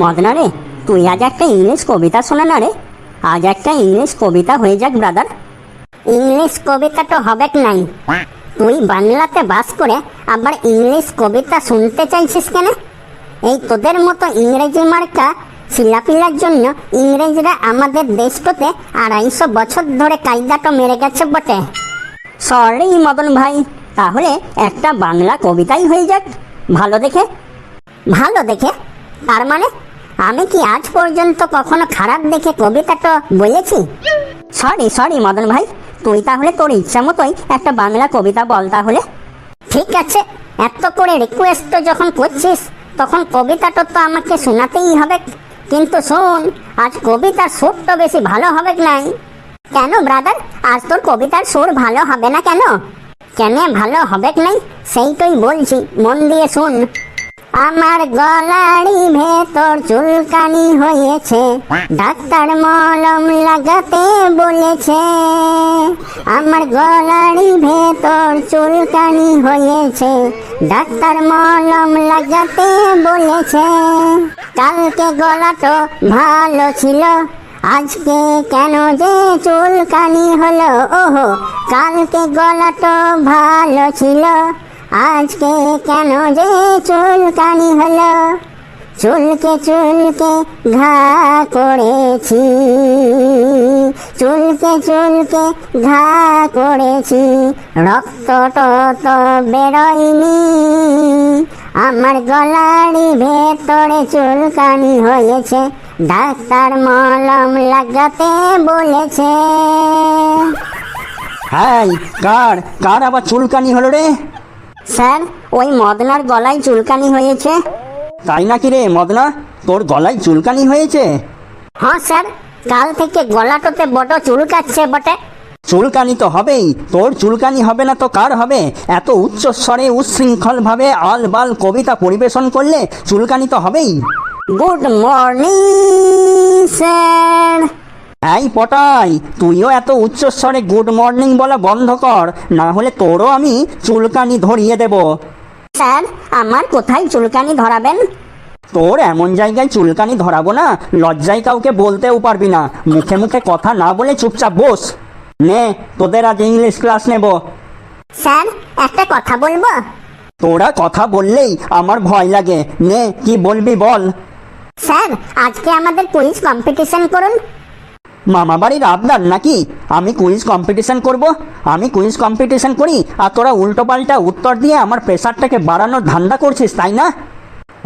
মদনা রে, তুই আজ একটা ইংলিশ কবিতা শোনা না রে। আজ একটা ইংলিশ কবিতা হয়ে যাক ব্রাদার। ইংলিশ কবিতা তো হবে নাই, তুই বাংলাতে বাস করে আবার ইংলিশ কবিতা শুনতে চাইছিস কেন? এই তোদের মতো ইংরেজি মার্কা ছিলাপিলার জন্য ইংরেজরা আমাদের দেশটাতে 250 বছর ধরে কায়দাটা মেরে গেছে বটে। সরি মদন ভাই, তাহলে একটা বাংলা কবিতাই হয়ে যাক ভালো দেখে। ভালো দেখে? তার মানে আমি কি আজ পর্যন্ত কখনো খারাপ দেখে কবিতাটা বলেছি? সরি মদন ভাই, তুই তাহলে তোর ইচ্ছা মতোই একটা বাংলা কবিতা বল তাহলে। ঠিক আছে, এত করে রিকোয়েস্ট যখন করছিস তখন কবিতাটা তো আমাকে শোনাতেই হবে। কিন্তু শোন, আজ কবিতার সুরটা বেশি ভালো হবে নাই। কেন ব্রাদার, আজ তোর কবিতার সুর ভালো হবে না কেন? কেন ভালো হবে নাই সেইটাই বলছি, মন দিয়ে শোন। আমার গলারই ভেতর চুলকানি হয়েছে, ডাক্তার মলম লাগাতে বলেছে। আমার গলারই ভেতর চুলকানি হয়েছে, ডাক্তার মলম লাগাতে বলেছে। কালকে গলাটা ভালো ছিল, আজকে কেন যে চুলকানি হলো? ওহো, কালকে গলাটা ভালো ছিল, আজকে কেন যে চুলকানি হলো? চুলকে চুলকে ঘা করেছি, চুলকে চুলকে ঘা করেছি, রক্তটা তো বেরোয়নি। আমার গলারই ভেতরে চুলকানি হয়েছে, ডাক্তার মলম লাগাতে বলেছে। হাই, কার কার আবার চুলকানি হলো রে? স্যার, ওই মদনার গলায় চুলকানি হয়েছে। তাই নাকি রে মদনা, তোর গলায় চুলকানি হয়েছে? হ্যাঁ স্যার, কাল থেকে গলাটাতে বড় চুলকাচ্ছে বটে। চুলকানি তো হবেই, তোর চুলকানি হবে না তো কার হবে? এত উচ্চস্বরে উচ্ছৃঙ্খলভাবে আলবাল কবিতা পরিবেশন করলে চুলকানি তো হবেই। Good morning sir. এই পটাই, তুইও এত উচ্চস্বরে গুড মর্নিং বলা বন্ধ কর, না হলে তোরও আমি চুলকানি ধরিয়ে দেব। স্যার, আমার কোথায় চুলকানি ধরাবেন? তোর এমন জায়গায় চুলকানি ধরাবো না, লজ্জায় কাউকে বলতেও পারবি না। মুখে মুখে কথা না বলে চুপচাপ বস। নে, তোদের আজ ইংলিশ ক্লাস নেব। স্যার, একটা কথা বলবো? তোরা কথা বললেই আমার ভয় লাগে। নে, কি বলবি বল। স্যার, আজকে আমাদের কুইজ কম্পিটিশন করুন। মামা বাড়ির আবদার নাকি আমি কুইজ কম্পিটিশন করব? আমি কুইজ কম্পিটিশন করি আর তোরা উল্টো পাল্টা উত্তর দিয়ে আমার প্রেশারটাকে বাড়ানোর ধান্দা করছিস, তাই না?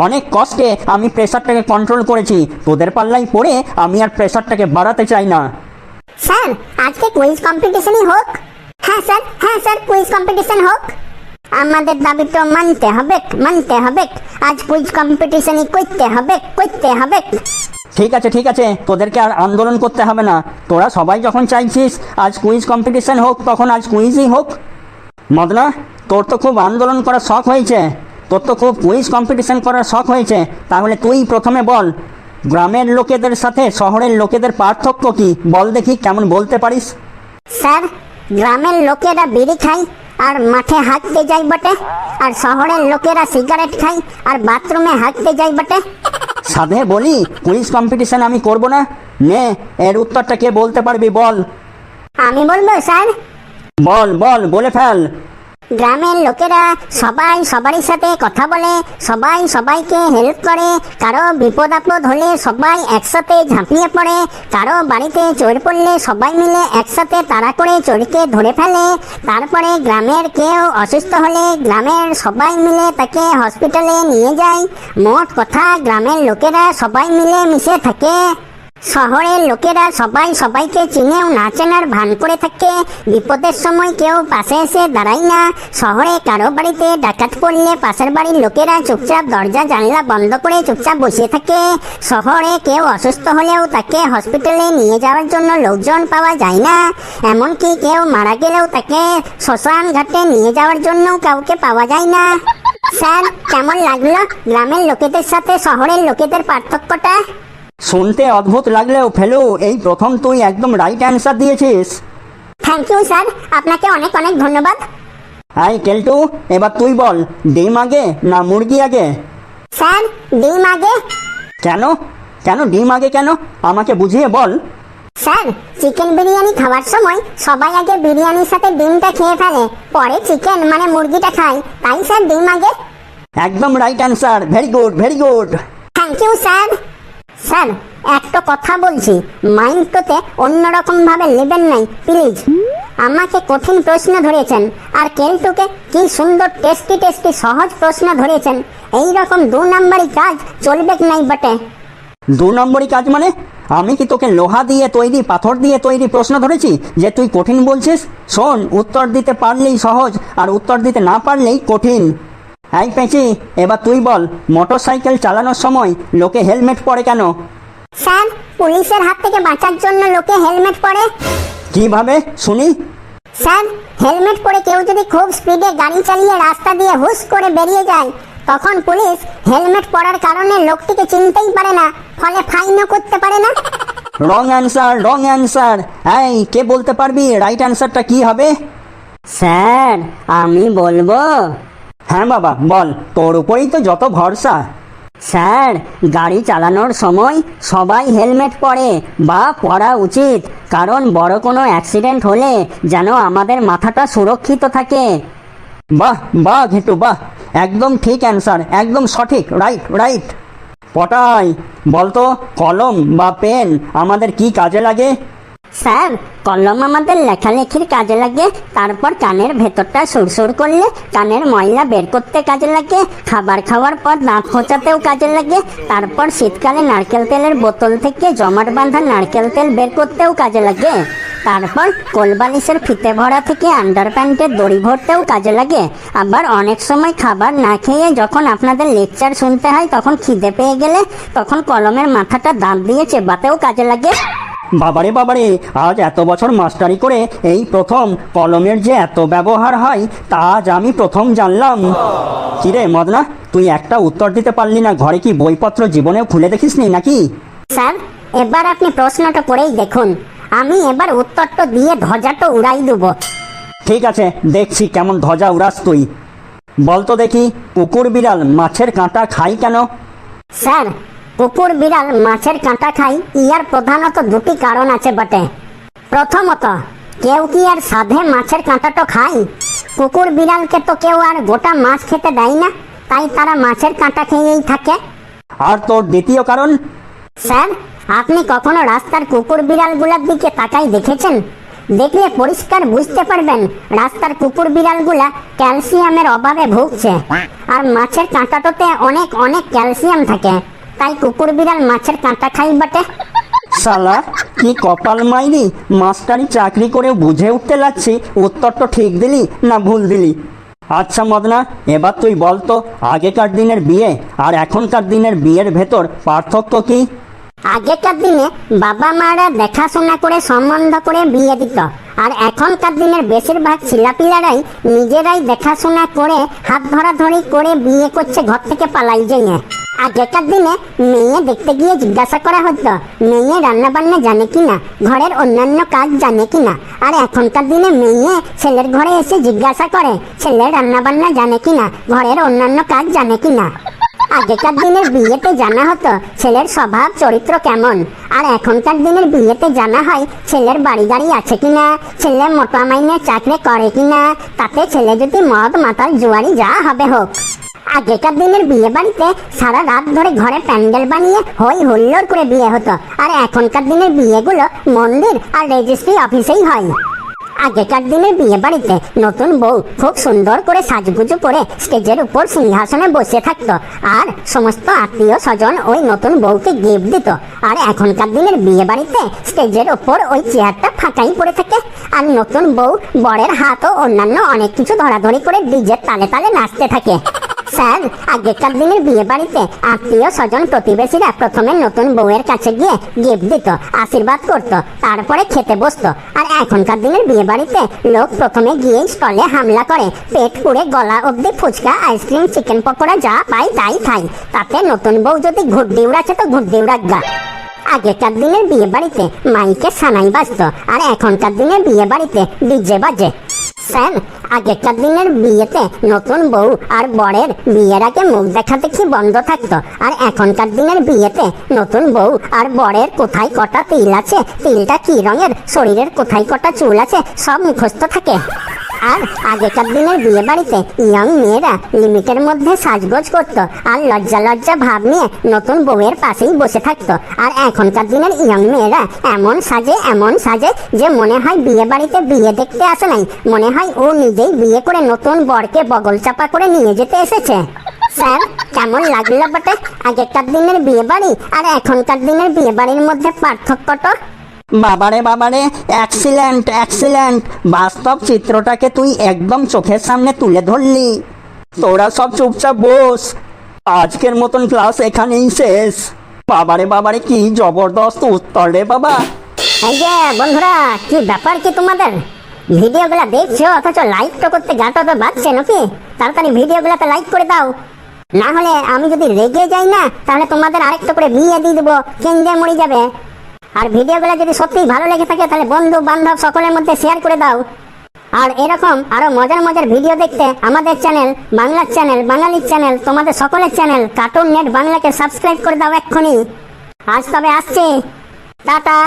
অনেক কষ্টে আমি প্রেশারটাকে কন্ট্রোল করেছি, তোদের পাল্লাই পড়ে আমি আর প্রেশারটাকে বাড়াতে চাই না। স্যার, আজকে কুইজ কম্পিটিশনই হোক। হ্যাঁ স্যার, কুইজ কম্পিটিশন হোক। আমাদের দাবি তো মানতে হবে। আজ কুইজ কম্পিটিশনই করতে হবে। ঠিক আছে, তোদেরকে আর আন্দোলন করতে হবে না। তোরা সবাই যখন চাইছিস আজ কুইজ কম্পিটিশন হোক, তখন আজ কুইজই হোক। মদনা, তোর তো খুব আন্দোলন করার শখ হয়েছে, তোর তো খুব কুইজ কম্পিটিশন করার শখ হয়েছে। তাহলে তুই প্রথমে বল, গ্রামের লোকেদের সাথে শহরের লোকেদের পার্থক্য কি বল দেখি, কেমন বলতে পারিস? স্যার, গ্রামের লোকেরা বিড়ি খায় আর মাঠে হাঁটতে যায় বটে, আর শহরের লোকেরা সিগারেট খায় আর বাথরুমে হাঁটতে যায় বটে। সাধে বলি কুইজ কম্পিটিশন আমি করব না? নে, এর উত্তরটা কে বলতে পারবি বল। আমি বলবো স্যার। বল, বলে ফেল। গ্রামের লোকেরা সবাই সবারই সাথে কথা বলে, সবাই সবাইকে হেল্প করে, কারো বিপদ আপদ হলে সবাই একসাথে ঝাঁপিয়ে পড়ে, কারো বাড়িতে চোর পড়লে সবাই মিলে একসাথে তাড়া করে চোরকে ধরে ফেলে। তারপরে গ্রামের কেউ অসুস্থ হলে গ্রামের সবাই মিলে তাকে হসপিটালে নিয়ে যায়। মোট কথা, গ্রামের লোকেরা সবাই মিলে মিশে থাকে। শহরের লোকেরা সবাই সবাইকে চিনেও না চেনার ভান করে থাকে, বিপদের সময় কেউ পাশে এসে দাঁড়ায় না। শহরে কারো বাড়িতে ডাকাত পড়লে পাশের বাড়ির লোকেরা চুপচাপ দরজা জানলা বন্ধ করে চুপচাপ বসে থাকে। শহরে কেউ অসুস্থ হলেও তাকে হসপিটালে নিয়ে যাওয়ার জন্য লোকজন পাওয়া যায় না। এমনকি কেউ মারা গেলেও তাকে শ্মশান ঘাটে নিয়ে যাওয়ার জন্য কাউকে পাওয়া যায় না। স্যার, কেমন লাগলো গ্রামের লোকেদের সাথে শহরের লোকেদের পার্থক্যটা? শুনতে অদ্ভুত লাগলেও ফেলু, এই প্রথম তুই একদম রাইট অ্যান্সার দিয়েছিস। থ্যাংক ইউ স্যার, আপনাকে অনেক অনেক ধন্যবাদ। হাই কেলটু, এবার তুই বল, ডিম আগে না মুরগি আগে? স্যার, ডিম আগে। কেন? কেন ডিম আগে কেন? আমাকে বুঝিয়ে বল। স্যার, চিকেন বিরিয়ানি খাওয়ার সময় সবাই আগে বিরিয়ানির সাথে ডিমটা খেয়ে ফেলে, পরে চিকেন মানে মুরগিটা খায়, তাই স্যার ডিম আগে। একদম right answer, very good very good. Thank you sir. Sir, একটা কথা বলছি, মাইন্ডটাতে অন্যরকম ভাবে নেবেন নাই প্লিজ। আমাকে কঠিন প্রশ্ন ধরেছেন, আর কেলটুকে কি সুন্দর টেস্টি টেস্টি সহজ প্রশ্ন ধরেছেন। এই রকম 2 নাম্বারই কাজ চলবে নাই বটে। 2 নম্বরই কাজ মানে? আমি কি তোকে লোহা দিয়ে তৈরি পাথর দিয়ে তৈরি প্রশ্ন ধরেছি যে তুই কঠিন বলছিস? শোন, উত্তর দিতে পারলেই সহজ, আর উত্তর দিতে না পারলেই কঠিন। এই পেঁচি, এবার তুই বল, মোটরসাইকেল চালানোর সময় লোকে হেলমেট পরে কেন? স্যার, পুলিশের হাত থেকে বাঁচার জন্য লোকে হেলমেট পরে। কিভাবে শুনি? স্যার, হেলমেট পরে কেউ যদি খুব স্পিডে গাড়ি চালিয়ে রাস্তা দিয়ে হুশ করে বেরিয়ে যায়, তখন পুলিশ হেলমেট পরার কারণে লোকটিকে চিনতেই পারে না, ফলে ফাইনও করতে পারে না। Wrong answer, wrong answer. এই, কে বলতে পারবি রাইট অ্যান্সারটা কি হবে? স্যার, আমি বলবো। হ্যাঁ বাবা বল, তোর উপরেই তো যত ভরসা। স্যার, গাড়ি চালানোর সময় সবাই হেলমেট পরে বা পরা উচিত, কারণ বড় কোনো অ্যাক্সিডেন্ট হলে যেন আমাদের মাথাটা সুরক্ষিত থাকে। বাহ বাহ ঘেটু বাহ, একদম ঠিক অ্যান্সার, একদম সঠিক, রাইট রাইট। পটাই, বলতো কলম বা পেন আমাদের কি কাজে লাগে? স্যার, কলম আমাদের লেখালেখির কাজে লাগে, তারপর কানের ভেতরটা সুরসুর করলে কানের ময়লা বের করতে কাজে লাগে, খাবার খাওয়ার পর দাঁত খোঁচাতেও কাজে লাগে, তারপর শীতকালে নারকেল তেলের বোতল থেকে জমাট বাঁধা নারকেল তেল বের করতেও কাজে লাগে, তারপর কোলবালিশের ফিতে ভরা থেকে আন্ডারপ্যান্টের দড়ি ভরতেও কাজে লাগে। আবার অনেক সময় খাবার না খেয়ে যখন আপনাদের লেকচার শুনতে হয়, তখন খিদে পেয়ে গেলে তখন কলমের মাথাটা দাঁত দিয়ে চেবাতেও কাজে লাগে। বাবারে বাবারে, আজ এত বছর মাস্টারি করে এই প্রথম কলমের যে এত ব্যবহার হয় তা আজ আমি প্রথম জানলাম। কিরে মদনা, তুই একটা উত্তর দিতে পারলি না, ঘরে কি বইপত্র জীবনেও খুলে দেখিসনি নাকি? স্যার, এবার আপনি প্রশ্নটা করেই দেখুন, আমি এবার উত্তরটা দিয়ে ধ্বজাটা উড়াই দেবো। ঠিক আছে, দেখছি কেমন ধ্বজা উড়াস তুই। বলতো দেখি, কুকুর বিড়াল মাছের কাঁটা খায় কেন? স্যার, কুকুর বিড়াল মাছের কাঁটা খায়, ইয়ার প্রধানত 2টি কারণ আছে বটে। প্রথমত, কেউ কি আর সাধে মাছের কাঁটাটা খায়? কুকুর বিড়ালকে তো কেউ আর গোটা মাছ খেতে দেয় না, তাই তারা মাছের কাঁটা খেয়েই থাকে। আর তোর দ্বিতীয় কারণ? স্যার, আপনি কখনো রাস্তার কুকুর বিড়ালগুলোর দিকে তাকাই দেখেছেন? দেখলে পরিষ্কার বুঝতে পারবেন রাস্তার কুকুর বিড়ালগুলা ক্যালসিয়ামের অভাবে ভুগছে, আর মাছের কাঁটাটাতে অনেক অনেক ক্যালসিয়াম থাকে, তাই কুকুর বিড়াল মাছের কাঁটা খাই বটে। শালা, কি কপাল মাইরি, মাস্টারি চাকরি করে বুঝে উঠতে লাগছি উত্তর তো ঠিক দিলি না ভুল দিলি। আচ্ছা মদনা, এবার তুই বলতো আগেকার দিনের বিয়ে আর এখনকার দিনের বিয়ের ভেতর পার্থক্য কি? আগেকার দিনে বাবা মারা দেখাশোনা করে সম্বন্ধ করে বিয়ে দিত, আর এখনকার দিনের বেশিরভাগ ছেলেপিলারাই নিজেরাই দেখাশোনা করে হাত ধরাধরি করে বিয়ে করছে ঘর থেকে পালাই যেয়ে। আগেকার দিনে মেয়ে দেখতে গিয়ে জিজ্ঞাসা করা হতো মেয়ে রান্না বান্না জানে কিনা, ঘরের অন্যান্য কাজ জানে কিনা, আর এখনকার দিনে মেয়ে ছেলের ঘরে এসে জিজ্ঞাসা করে ছেলে রান্না বান্না জানে কিনা, ঘরের অন্যান্য কাজ জানে কিনা। আগেকার দিনের বিয়েতে জানা হতো ছেলের স্বভাব চরিত্র কেমন, আর এখনকার দিনের বিয়েতে জানা হয় ছেলের বাড়ি গাড়ি আছে কিনা, ছেলে মোটা মাইনে চাকরি করে কিনা, তাতে ছেলে যদি মদ মাতাল জুয়ারি যা হবে হোক। আগেকার দিনের বিয়ে বাড়িতে সারা রাত ধরে ঘরে প্যান্ডেল বানিয়ে হই হুল্লোড় করে বিয়ে হতো, আর এখনকার দিনের বিয়েগুলো মন্দির আর রেজিস্ট্রি অফিসেই হয়। আগেকার দিনের বিয়ে বাড়িতে নতুন বউ খুব সুন্দর করে সাজগুজু করে স্টেজের উপর সিংহাসনে বসে থাকতো, আর সমস্ত আত্মীয় স্বজন ওই নতুন বউকে গিফট দিত। আর এখনকার দিনের বিয়ে বাড়িতে স্টেজের উপর ওই চেয়ারটা ফাঁকাই পড়ে থাকে, আর নতুন বউ বরের হাত ও অন্যান্য অনেক কিছু ধরাধরি করে ডিজের তালে তালে নাচতে থাকে। স্যার, আগেকার দিনের বিয়ে বাড়িতে আত্মীয় স্বজন প্রতিবেশীরা প্রথমে নতুন বউয়ের কাছে গিয়ে গিফট দিত, আশীর্বাদ করত, তারপরে খেতে বসতো। আর এখনকার দিনের বিয়ে বাড়িতে লোক প্রথমে গিয়ে স্টলে হামলা করে, পেট পুড়ে গলা অবধি ফুচকা, আইসক্রিম, চিকেন পকোড়া যা পাই তাই খায়, তাতে নতুন বউ যদি ঘুরডি উড়াচ্ছে তো ঘুরডি উড়াক। আগেকার দিনের বিয়ে বাড়িতে মাইকে সানাই বাজতো, আর এখনকার দিনের বিয়ে বাড়িতে ডিজে বাজে। স্যার, আগেকার দিনের বিয়েতে নতুন বউ আর বরের বিয়ের আগে মুখ দেখা দেখি বন্ধ থাকতো, আর এখনকার দিনের বিয়েতে নতুন বউ আর বরের কোথায় কটা তিল আছে, তিলটা কি রঙের, শরীরের কোথায় কটা চুল আছে, সব মুখস্থ থাকে। আর আগেকার দিনের বিয়ে বাড়িতে ইয়ং মেয়েরা লিমিটের মধ্যে সাজগোজ করতো আর লজ্জা লজ্জা ভাব নিয়ে নতুন বউয়ের পাশেই বসে থাকতো। আর এখনকার দিনের ইয়ং মেয়েরা এমন সাজে যে মনে হয় বিয়ে বাড়িতে বিয়ে দেখতে আসে নাই, মনে হয় ও নিজেই বিয়ে করে নতুন বরকে বগল চাপা করে নিয়ে যেতে এসেছে। স্যার, কেমন লাগলো বটে আগেকার দিনের বিয়ে বাড়ি আর এখনকার দিনের বিয়ে বাড়ির মধ্যে পার্থক্যটা? বাবারে এক্সিলেন্ট এক্সিলেন্ট, বাস্তব চিত্রটাকে তুই একদম চোখের সামনে তুলে ধরলি। তোরা সব চুপচাপ বস, আজকের মতন ক্লাস এখানেই শেষ। বাবারে কি জবরদস্ত উত্তর রে বাবা। এই যে বন্ধুরা, কি ব্যাপার কি তোমাদের? ভিডিওগুলো দেখছো অথচ লাইক তো করতে গাটা তো বাজছে নাকি? তাড়াতাড়ি ভিডিওগুলোতে লাইক করে দাও, না হলে আমি যদি রেগে যাই না তাহলে তোমাদের আরেকটা করে বিয়ে দিয়ে দেবো, কেন্দ্রে মরে যাবে। আর ভিডিওগুলো যদি সত্যিই ভালো লেগে থাকে তাহলে বন্ধু বান্ধব সকলের মধ্যে শেয়ার করে দাও। আর এরকম আরো মজার ভিডিও দেখতে আমাদের চ্যানেল, বাংলার চ্যানেল, বাঙালির চ্যানেল, তোমাদের সকলের চ্যানেল কার্টুন নেট বাংলাকে সাবস্ক্রাইব করে দাও এক্ষুনি। আজ তবে আসছি, টাটা।